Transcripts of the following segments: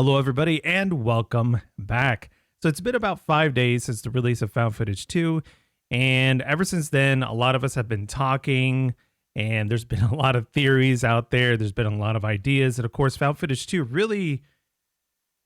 Hello, everybody, and welcome back. So it's been about 5 days since the release of Found Footage 2, and ever since then, a lot of us have been talking, and there's been a lot of theories out there. There's been a lot of ideas, and of course, Found Footage 2 really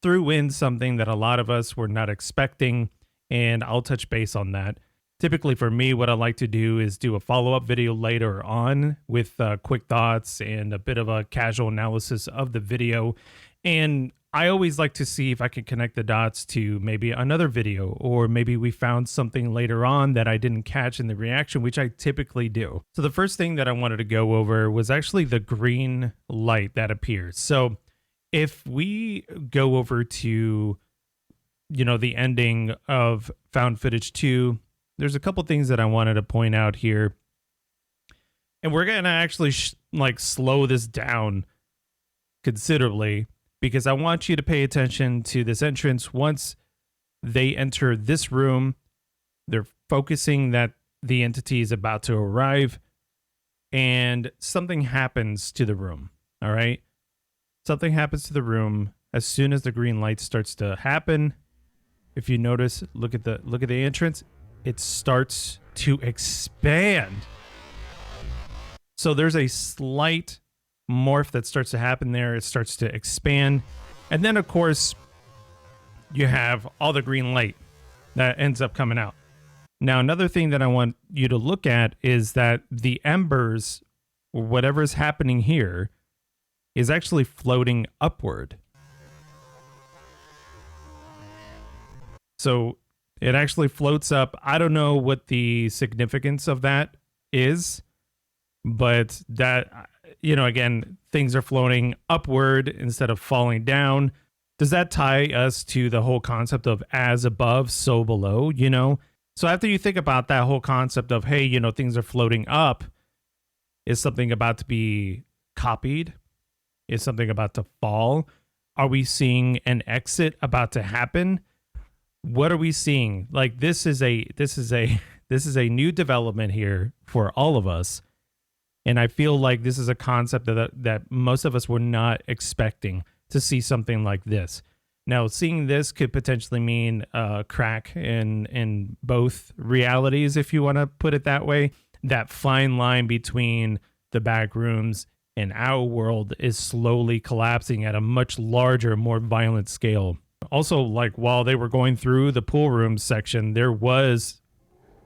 threw in something that a lot of us were not expecting, and I'll touch base on that. Typically for me, what I like to do is do a follow-up video later on with quick thoughts and a bit of a casual analysis of the video. And I always like to see if I can connect the dots to maybe another video, or maybe we found something later on that I didn't catch in the reaction, which I typically do. So the first thing that I wanted to go over was actually the green light that appears. So if we go over to, the ending of Found Footage 2, there's a couple things that I wanted to point out here. And we're going to actually slow this down considerably, because I want you to pay attention to this entrance. Once they enter this room, they're focusing that the entity is about to arrive, and something happens to the room. All right. Something happens to the room as soon as the green light starts to happen. If you notice, look at the entrance. It starts to expand. So there's a slight morph that starts to happen there. It starts to expand. And then, of course, you have all the green light that ends up coming out. Now, another thing that I want you to look at is that the embers, or whatever is happening here, is actually floating upward. So it actually floats up. I don't know what the significance of that is, but that, again, things are floating upward instead of falling down. Does that tie us to the whole concept of as above, so below, So after you think about that whole concept of, hey, things are floating up, is something about to be copied? Is something about to fall? Are we seeing an exit about to happen? What are we seeing? Like, this is a new development here for all of us. And I feel like this is a concept that most of us were not expecting to see something like this. Now, seeing this could potentially mean a crack in both realities, if you want to put it that way. That fine line between the Backrooms and our world is slowly collapsing at a much larger, more violent scale. Also, while they were going through the pool room section, there was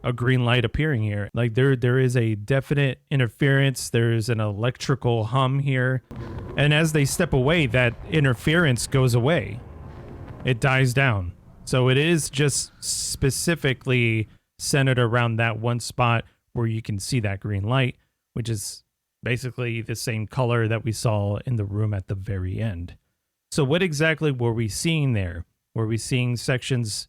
a green light appearing here. There is a definite interference. There's an electrical hum here. And as they step away, that interference goes away. It dies down. So it is just specifically centered around that one spot where you can see that green light, which is basically the same color that we saw in the room at the very end. So what exactly were we seeing there? Were we seeing sections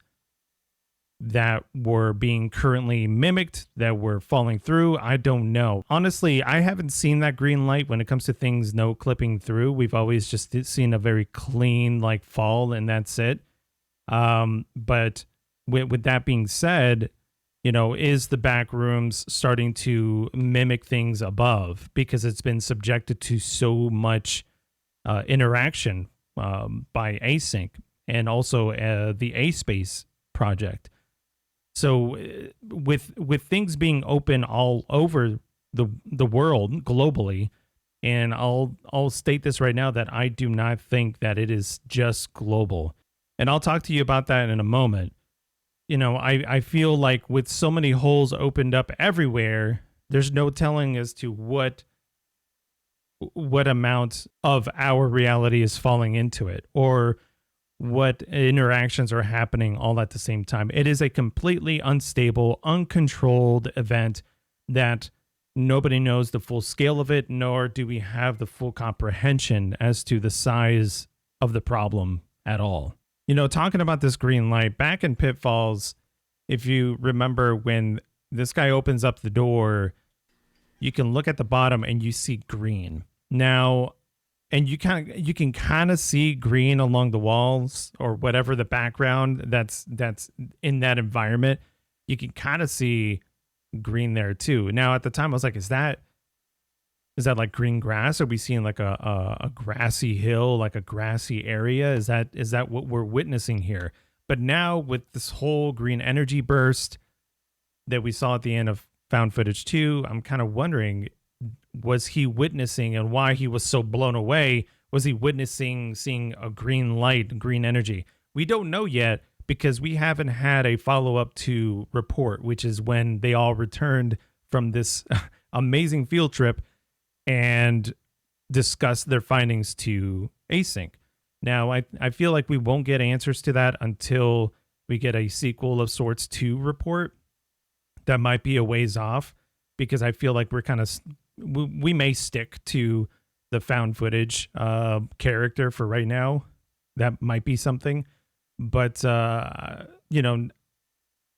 that were being currently mimicked, that were falling through? I don't know. Honestly, I haven't seen that green light when it comes to things no clipping through. We've always just seen a very clean fall, and that's it. But with that being said, is the Backrooms starting to mimic things above because it's been subjected to so much interaction by Async and also the A-Space project. So with things being open all over the world globally, and I'll state this right now that I do not think that it is just global. And I'll talk to you about that in a moment. I feel like with so many holes opened up everywhere, there's no telling as to what amount of our reality is falling into it, or what interactions are happening all at the same time. It is a completely unstable, uncontrolled event that nobody knows the full scale of it, nor do we have the full comprehension as to the size of the problem at all. Talking about this green light, back in Pitfalls, if you remember when this guy opens up the door, you can look at the bottom and you see green. Now, and you can kind of see green along the walls or whatever the background that's in that environment. You can kind of see green there too. Now, at the time, I was like, is that Is that like green grass? Are we seeing like a grassy hill, like a grassy area? Is that what we're witnessing here? But now with this whole green energy burst that we saw at the end of found footage 2, I'm kind of wondering, was he witnessing, and why he was so blown away? Was he witnessing seeing a green light, green energy? We don't know yet because we haven't had a follow-up to report, which is when they all returned from this amazing field trip and discussed their findings to Async. Now, I feel like we won't get answers to that until we get a sequel of sorts to report. That might be a ways off, because I feel like we're kind of, we may stick to the found footage character for right now. That might be something. But, you know,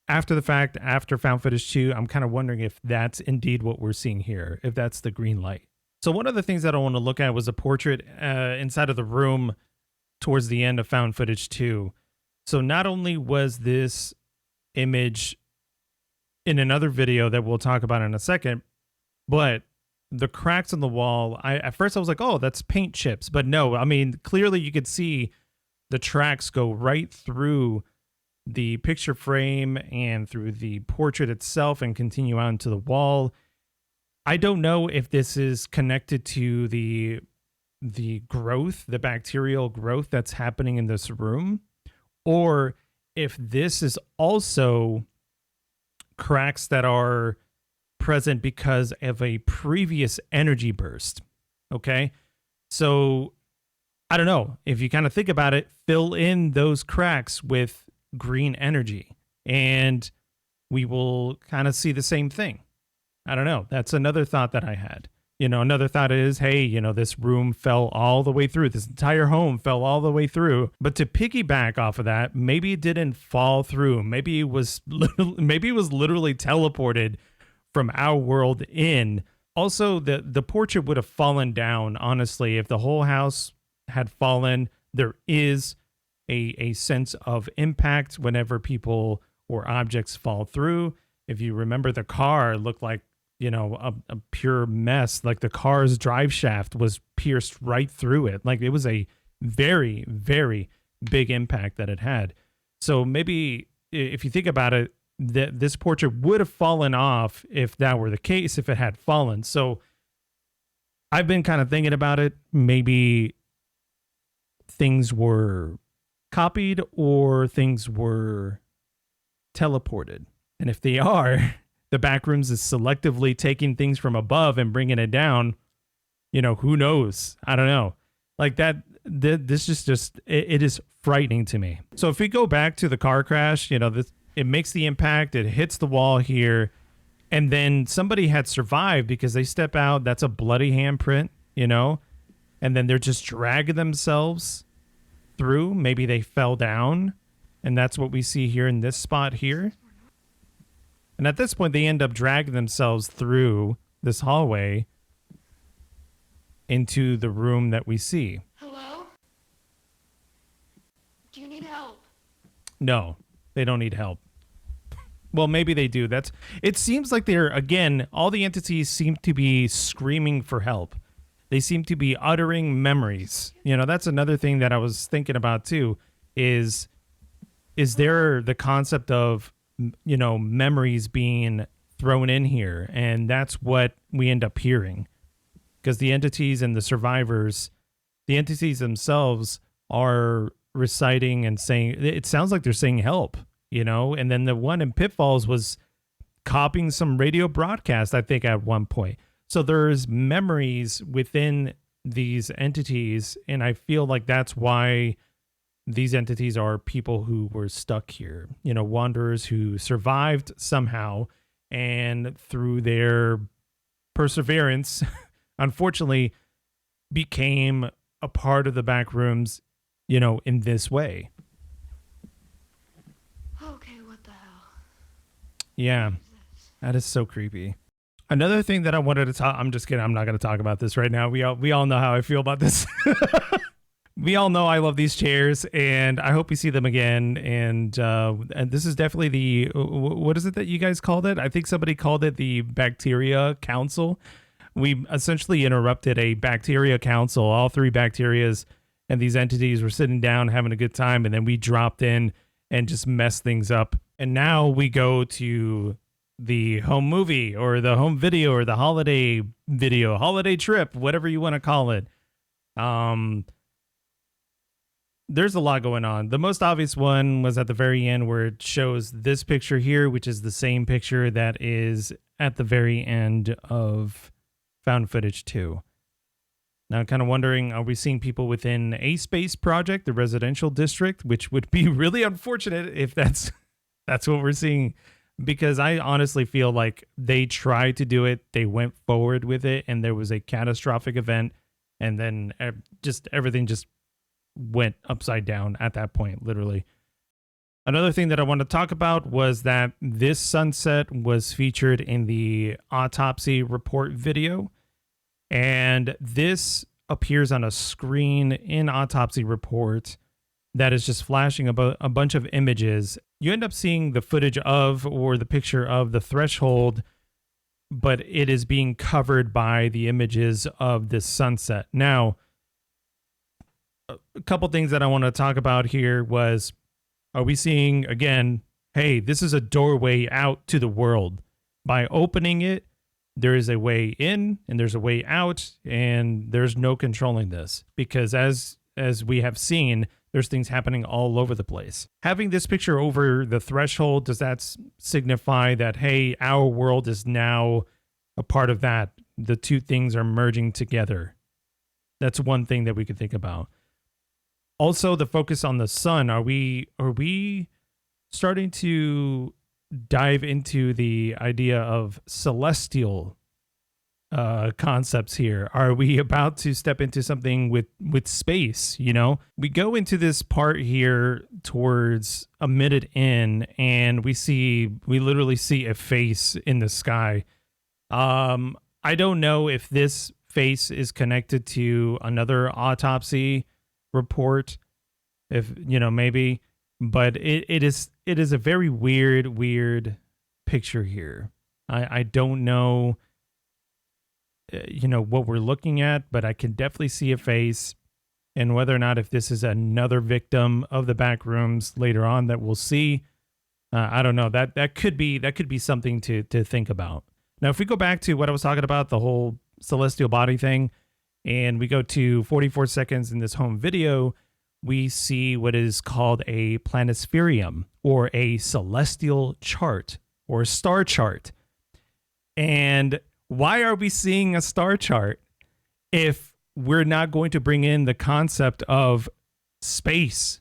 after the fact, after found footage 2, I'm kind of wondering if that's indeed what we're seeing here, if that's the green light. So one of the things that I want to look at was a portrait inside of the room towards the end of found footage 2. So not only was this image in another video that we'll talk about in a second, but the cracks in the wall, at first I was like, oh, that's paint chips. But no, I mean, clearly you could see the tracks go right through the picture frame and through the portrait itself and continue on to the wall. I don't know if this is connected to the growth, the bacterial growth that's happening in this room, or if this is also cracks that are present because of a previous energy burst. Okay. So I don't know, if you kind of think about it, fill in those cracks with green energy and we will kind of see the same thing. I don't know. That's another thought that I had. You know, another thought is, hey, you know, this room fell all the way through. This entire home fell all the way through. But to piggyback off of that, maybe it didn't fall through. Maybe it was literally teleported from our world in. Also, the portrait would have fallen down, honestly, if the whole house had fallen. There is a sense of impact whenever people or objects fall through. If you remember, the car looked like, you know, a pure mess. Like the car's drive shaft was pierced right through it. Like it was a very, very big impact that it had. So maybe if you think about it, this portrait would have fallen off if that were the case, if it had fallen. So I've been kind of thinking about it. Maybe things were copied or things were teleported. And if they are, the Backrooms is selectively taking things from above and bringing it down. You know, who knows? I don't know. Like that, this is just, it is frightening to me. So if we go back to the car crash, you know, it makes the impact, it hits the wall here, and then somebody had survived because they step out. That's a bloody handprint, you know, and then they're just dragging themselves through. Maybe they fell down, and that's what we see here in this spot here. And at this point, they end up dragging themselves through this hallway into the room that we see. Hello? Do you need help? No, they don't need help. Well, maybe they do. It seems like they're, again, all the entities seem to be screaming for help. They seem to be uttering memories. You know, that's another thing that I was thinking about too, is there the concept of, you know, memories being thrown in here, and that's what we end up hearing, because the entities and the survivors, the entities themselves are reciting and saying, it sounds like they're saying help, you know. And then the one in Pitfalls was copying some radio broadcast, I think, at one point. So there's memories within these entities, and I feel like that's why these entities are people who were stuck here, you know, wanderers who survived somehow, and through their perseverance, unfortunately, became a part of the Backrooms, you know, in this way. Okay, what the hell? Yeah, that is so creepy. Another thing that I wanted to talk, I'm just kidding, I'm not going to talk about this right now. We all know how I feel about this. We all know I love these chairs, and I hope we see them again. And this is definitely the, what is it that you guys called it? I think somebody called it the Bacteria Council, we essentially interrupted a bacteria council. All three bacterias and these entities were sitting down having a good time, and then we dropped in and just messed things up. And now we go to the home movie or the home video or the holiday video, holiday trip, whatever you want to call it. There's a lot going on. The most obvious one was at the very end where it shows this picture here, which is the same picture that is at the very end of Found Footage 2. Now I'm kind of wondering, are we seeing people within a space project, the residential district, which would be really unfortunate if that's what we're seeing, because I honestly feel like they tried to do it, they went forward with it, and there was a catastrophic event, and then just everything just went upside down at that point, literally. Another thing that I want to talk about was that this sunset was featured in the autopsy report video, and this appears on a screen in autopsy report that is just flashing a bunch of images. You end up seeing the footage of, or the picture of, the threshold, but it is being covered by the images of this sunset. Now, a couple things that I want to talk about here was, are we seeing, again, hey, this is a doorway out to the world. By opening it, there is a way in and there's a way out, and there's no controlling this, because as we have seen, there's things happening all over the place. Having this picture over the threshold, does that signify that, hey, our world is now a part of that? The two things are merging together. That's one thing that we could think about. Also, the focus on the sun. Are we starting to dive into the idea of celestial concepts here? Are we about to step into something with space? You know, we go into this part here towards a minute in, and we literally see a face in the sky. I don't know if this face is connected to another autopsy report, if maybe, but it is a very weird picture here. I don't know what we're looking at, but I can definitely see a face, and whether or not if this is another victim of the Backrooms later on that we'll see, I don't know. That could be something to think about. Now, if we go back to what I was talking about, the whole celestial body thing, and we go to 44 seconds in this home video, we see what is called a planispherium, or a celestial chart, or a star chart. And why are we seeing a star chart if we're not going to bring in the concept of space?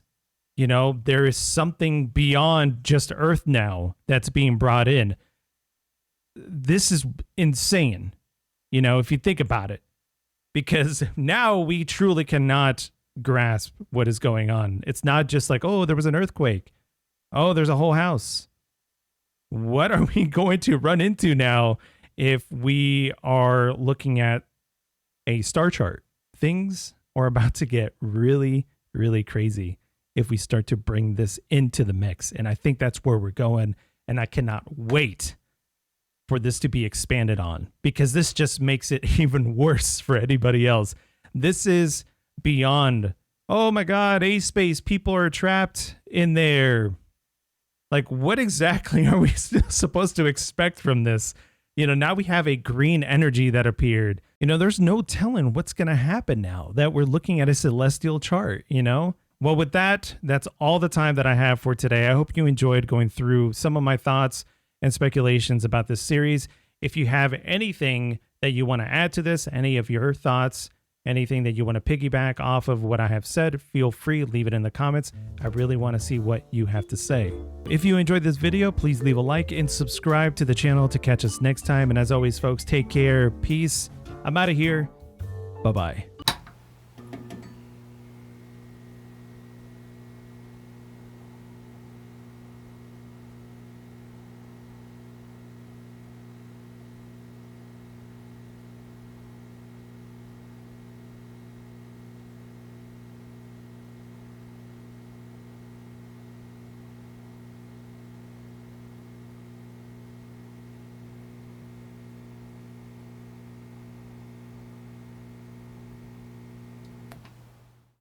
There is something beyond just Earth now that's being brought in. This is insane, if you think about it. Because now we truly cannot grasp what is going on. It's not just like, oh, there was an earthquake. Oh, there's a whole house. What are we going to run into now if we are looking at a star chart? Things are about to get really, really crazy if we start to bring this into the mix. And I think that's where we're going. And I cannot wait for this to be expanded on, because this just makes it even worse for anybody else. This is beyond, oh my God, A-space, people are trapped in there. Like, what exactly are we supposed to expect from this? Now we have a green energy that appeared. There's no telling what's going to happen now that we're looking at a celestial chart, Well, with that, that's all the time that I have for today. I hope you enjoyed going through some of my thoughts and speculations about this series. If you have anything that you want to add to this, any of your thoughts, anything that you want to piggyback off of what I have said, feel free, leave it in the comments. I really want to see what you have to say. If you enjoyed this video, please leave a like and subscribe to the channel to catch us next time. And as always, folks, take care. Peace. I'm out of here. Bye-bye.